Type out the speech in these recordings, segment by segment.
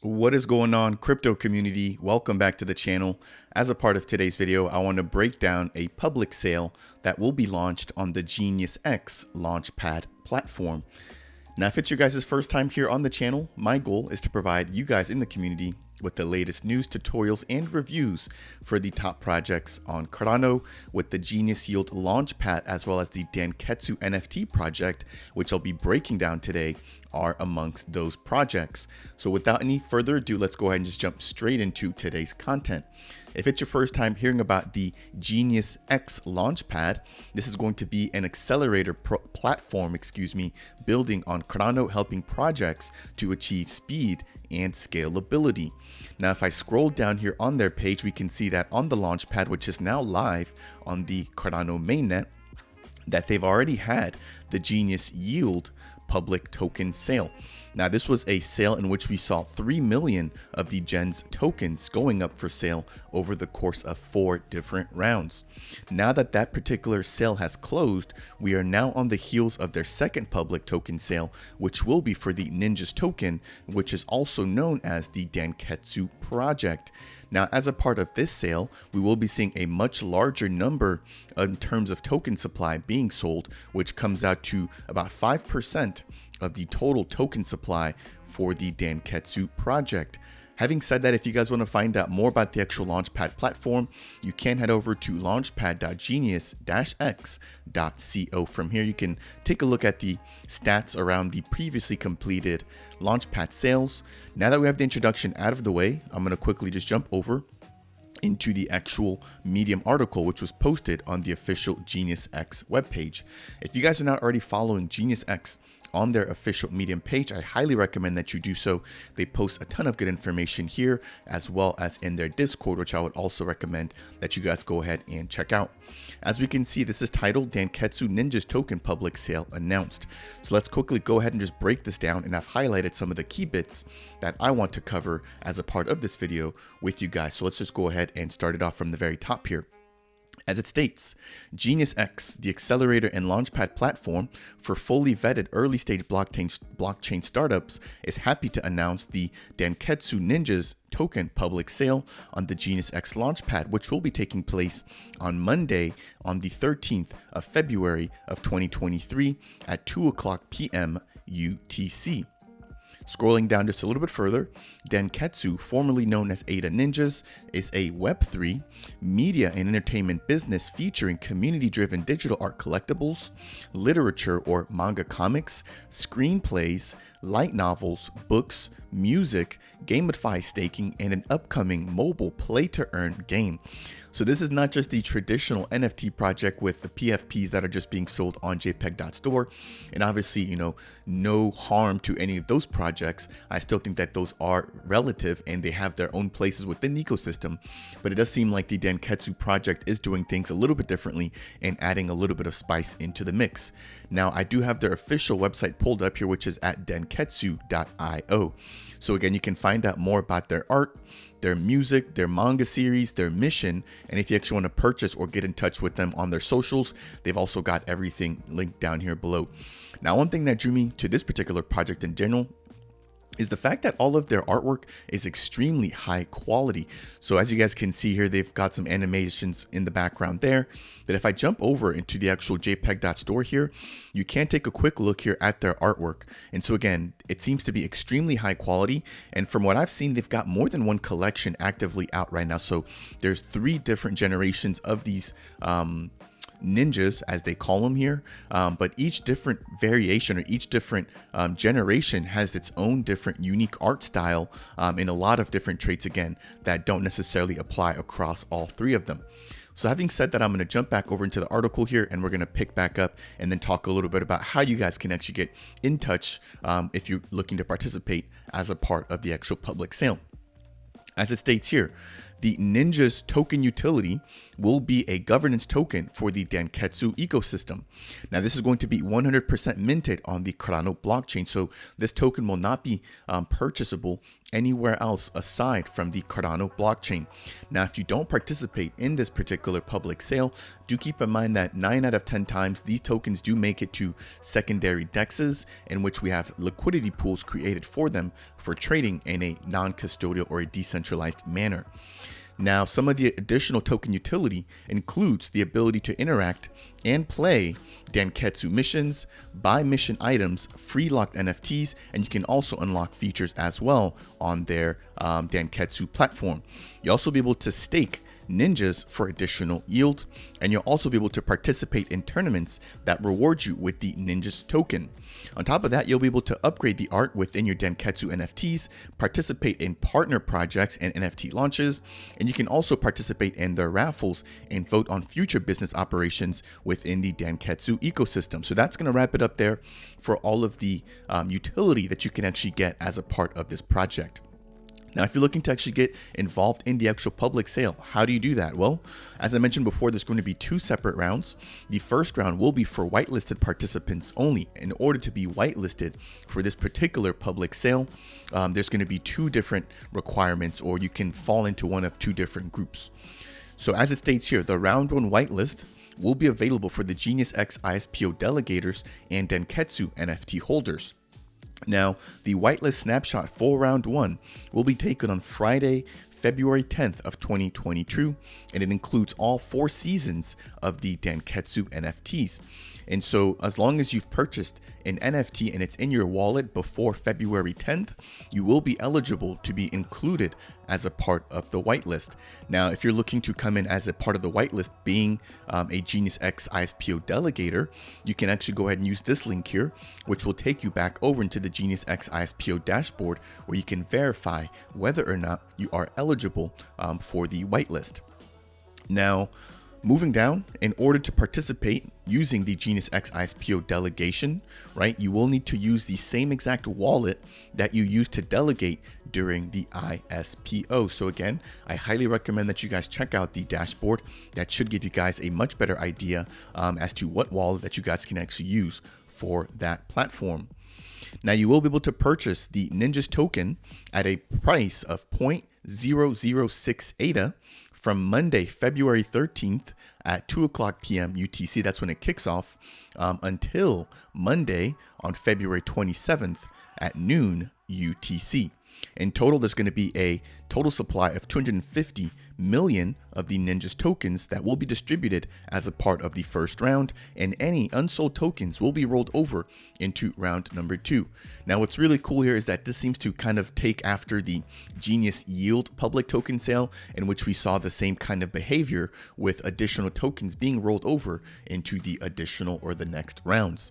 What is going on, crypto community? Welcome back to the channel. As a part of today's video, I want to break down a public sale that will be launched on the Genius X Launchpad platform. Now, if it's your guys' first time here on the channel, my goal is to provide you guys in the community with the latest news, tutorials, and reviews for the top projects on Cardano with the Genius Yield Launchpad, as well as the Danketsu NFT project, which I'll be breaking down today, are amongst those projects. So without any further ado, let's go ahead and just jump straight into today's content. If it's your first time hearing about the Genius X Launchpad, this is going to be an accelerator platform, building on Cardano, helping projects to achieve speed and scalability. Now, if I scroll down here on their page, we can see that on the Launchpad, which is now live on the Cardano mainnet, that they've already had the Genius Yield public token sale. Now, this was a sale in which we saw 3 million of the GENS tokens going up for sale over the course of 4 different rounds. Now that that particular sale has closed, we are now on the heels of their second public token sale, which will be for the NinjaZ token, which is also known as the Danketsu project. Now, as a part of this sale, we will be seeing a much larger number in terms of token supply being sold, which comes out to about 5% of the total token supply for the Danketsu project. Having said that, if you guys want to find out more about the actual Launchpad platform, you can head over to launchpad.genius-x.co. From here, you can take a look at the stats around the previously completed Launchpad sales. Now that we have the introduction out of the way, I'm going to quickly just jump over into the actual Medium article, which was posted on the official Genius X webpage. If you guys are not already following Genius X on their official Medium page, I highly recommend that you do so. They post a ton of good information here, as well as in their Discord, which I would also recommend that you guys go ahead and check out. As we can see, this is titled Danketsu NinjaZ Token Public Sale Announced. So let's quickly go ahead and just break this down, and I've highlighted some of the key bits that I want to cover as a part of this video with you guys. So let's just go ahead and start it off from the very top here. As it states, Genius X, the accelerator and launchpad platform for fully vetted early stage blockchain startups, is happy to announce the Danketsu NinjaZ token public sale on the Genius X Launchpad, which will be taking place on Monday, on the 13th of February of 2023 at 2:00 p.m. UTC. Scrolling down just a little bit further, Danketsu, formerly known as ADA NinjaZ, is a Web3 media and entertainment business featuring community-driven digital art collectibles, literature or manga-comics, screenplays, light novels, books, music, gamified staking, and an upcoming mobile play-to-earn game. So this is not just the traditional NFT project with the PFPs that are just being sold on jpeg.store. And obviously, no harm to any of those projects. I still think that those are relative and they have their own places within the ecosystem. But it does seem like the Danketsu project is doing things a little bit differently and adding a little bit of spice into the mix. Now, I do have their official website pulled up here, which is at danketsu.io. So again, you can find out more about their art, their music, their manga series, their mission, and if you actually want to purchase or get in touch with them on their socials, they've also got everything linked down here below. Now, one thing that drew me to this particular project in general is the fact that all of their artwork is extremely high quality. So as you guys can see here, they've got some animations in the background there. But if I jump over into the actual jpeg.store here, you can take a quick look here at their artwork. And so again, it seems to be extremely high quality. And from what I've seen, they've got more than one collection actively out right now. So there's 3 different generations of these ninjas, as they call them here, but each different variation or each different generation has its own different unique art style in a lot of different traits, again, that don't necessarily apply across all 3 of them. So having said that, I'm going to jump back over into the article here and we're going to pick back up and then talk a little bit about how you guys can actually get in touch if you're looking to participate as a part of the actual public sale. As it states here, The NinjaZ token utility will be a governance token for the Danketsu ecosystem. Now, this is going to be 100% minted on the Cardano blockchain, so this token will not be purchasable anywhere else aside from the Cardano blockchain. Now, if you don't participate in this particular public sale, do keep in mind that 9 out of 10 times these tokens do make it to secondary dexes, in which we have liquidity pools created for them for trading in a non-custodial or a decentralized manner. Now, some of the additional token utility includes the ability to interact and play Danketsu missions, buy mission items, free locked NFTs, and you can also unlock features as well on their Danketsu platform. You'll also be able to stake NinjaZ for additional yield, and you'll also be able to participate in tournaments that reward you with the NinjaZ token. On top of that, you'll be able to upgrade the art within your Danketsu NFTs, participate in partner projects and NFT launches, and you can also participate in their raffles and vote on future business operations within the Danketsu ecosystem. So that's going to wrap it up there for all of the utility that you can actually get as a part of this project. Now, if you're looking to actually get involved in the actual public sale, how do you do that? Well, as I mentioned before, there's going to be 2 separate rounds. The first round will be for whitelisted participants only. In order to be whitelisted for this particular public sale, there's going to be 2 different requirements, or you can fall into one of 2 different groups. So as it states here, the round 1 whitelist will be available for the Genius X ISPO delegators and Danketsu NFT holders. Now, the whitelist snapshot for round 1 will be taken on Friday, February 10th of 2022, and it includes all 4 seasons of the Danketsu NFTs. And so as long as you've purchased an NFT and it's in your wallet before February 10th, you will be eligible to be included as a part of the whitelist. Now, if you're looking to come in as a part of the whitelist, being a Genius X ISPO delegator, you can actually go ahead and use this link here, which will take you back over into the Genius X ISPO dashboard, where you can verify whether or not you are eligible for the whitelist. Now, moving down, in order to participate using the Genius X ISPO delegation, right, you will need to use the same exact wallet that you used to delegate during the ISPO. So again, I highly recommend that you guys check out the dashboard. That should give you guys a much better idea as to what wallet that you guys can actually use for that platform. Now, you will be able to purchase the NinjaZ token at a price of 0.006 ADA from Monday, February 13th at 2:00 p.m. UTC. That's when it kicks off, until Monday on February 27th at noon UTC. In total, there's going to be a total supply of 250 million of the NinjaZ tokens that will be distributed as a part of the first round, and any unsold tokens will be rolled over into round number 2. Now, what's really cool here is that this seems to kind of take after the Genius Yield public token sale, in which we saw the same kind of behavior with additional tokens being rolled over into the additional or the next rounds.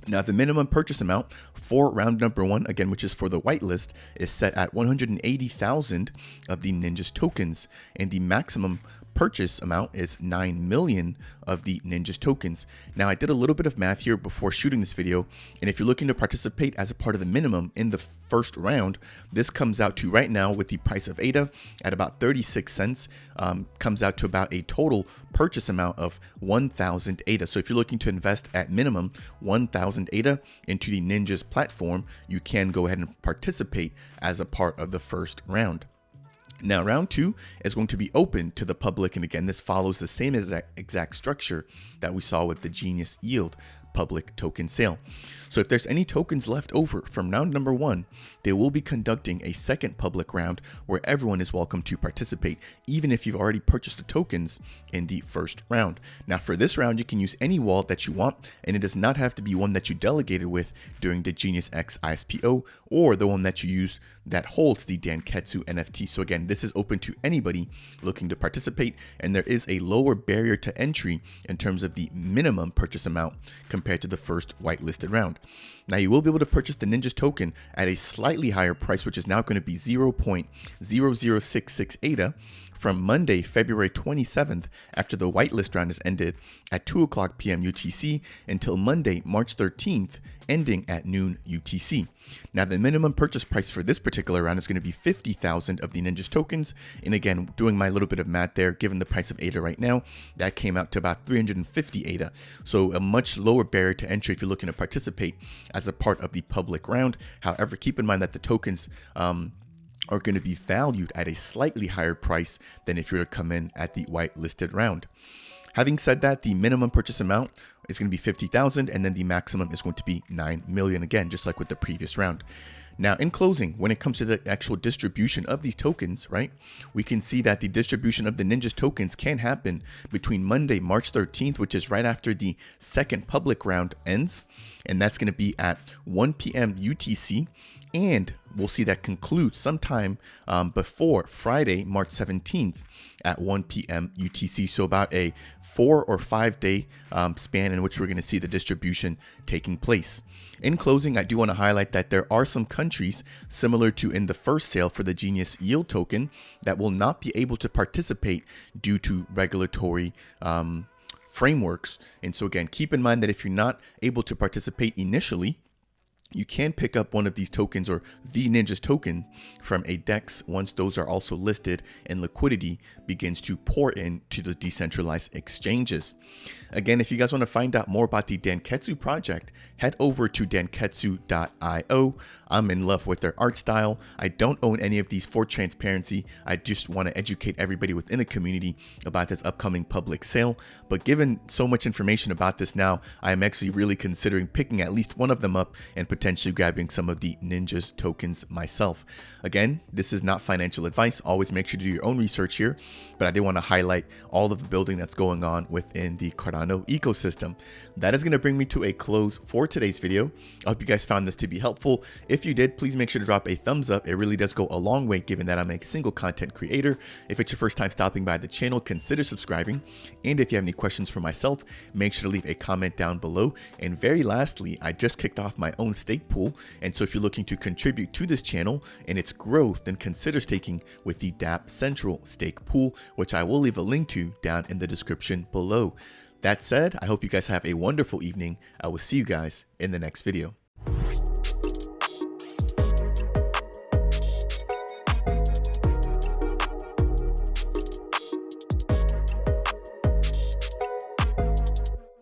Now, the minimum purchase amount for round number 1, again, which is for the whitelist, is set at 180,000 of the NinjaZ tokens, and the maximum purchase amount is 9 million of the NinjaZ tokens. Now, I did a little bit of math here before shooting this video, and if you're looking to participate as a part of the minimum in the first round, this comes out to, right now with the price of ADA at about 36 cents, comes out to about a total purchase amount of 1,000 ADA. So if you're looking to invest at minimum 1,000 ADA into the NinjaZ platform, you can go ahead and participate as a part of the first round. Now, round 2 is going to be open to the public, and again, this follows the same exact structure that we saw with the Genius Yield public token sale. So if there's any tokens left over from round number 1, they will be conducting a second public round where everyone is welcome to participate, even if you've already purchased the tokens in the first round. Now, for this round, you can use any wallet that you want, and it does not have to be one that you delegated with during the Genius X ISPO or the one that you used that holds the Danketsu NFT. So again, this is open to anybody looking to participate, and there is a lower barrier to entry in terms of the minimum purchase amount compared to the first whitelisted round. Now, you will be able to purchase the NinjaZ token at a slightly higher price, which is now going to be 0.0066 ADA from Monday, February 27th, after the whitelist round is ended at 2:00 p.m. UTC until Monday, March 13th, ending at noon UTC. Now, the minimum purchase price for this particular round is going to be 50,000 of the NinjaZ tokens. And again, doing my little bit of math there, given the price of ADA right now, that came out to about 350 ADA. So a much lower barrier to entry if you're looking to participate as a part of the public round. However, keep in mind that the tokens are going to be valued at a slightly higher price than if you were to come in at the whitelisted round. Having said that, the minimum purchase amount is going to be 50,000, and then the maximum is going to be 9 million, again, just like with the previous round. Now, in closing, when it comes to the actual distribution of these tokens, right, we can see that the distribution of the NinjaZ tokens can happen between Monday, March 13th, which is right after the second public round ends, and that's going to be at 1 p.m. UTC, and we'll see that conclude sometime before Friday, March 17th at 1 p.m. UTC. So about a 4 or 5 day span in which we're going to see the distribution taking place. In closing, I do want to highlight that there are some countries similar to in the first sale for the Genius Yield token that will not be able to participate due to regulatory frameworks. And so again, keep in mind that if you're not able to participate initially, you can pick up one of these tokens or the NinjaZ token from a DEX once those are also listed and liquidity begins to pour in to the decentralized exchanges. Again, if you guys want to find out more about the Danketsu project, head over to danketsu.io. I'm in love with their art style. I don't own any of these for transparency. I just want to educate everybody within the community about this upcoming public sale. But given so much information about this now, I am actually really considering picking at least one of them up and potentially grabbing some of the NinjaZ tokens myself. Again, this is not financial advice. Always make sure to do your own research here, but I did want to highlight all of the building that's going on within the Cardano ecosystem. That is going to bring me to a close for today's video. I hope you guys found this to be helpful. If you did, please make sure to drop a thumbs up. It really does go a long way given that I'm a single content creator. If it's your first time stopping by the channel, consider subscribing. And if you have any questions for myself, make sure to leave a comment down below. And very lastly, I just kicked off my own stake pool. And so if you're looking to contribute to this channel and its growth, then consider staking with the DApp Central stake pool, which I will leave a link to down in the description below. That said, I hope you guys have a wonderful evening. I will see you guys in the next video.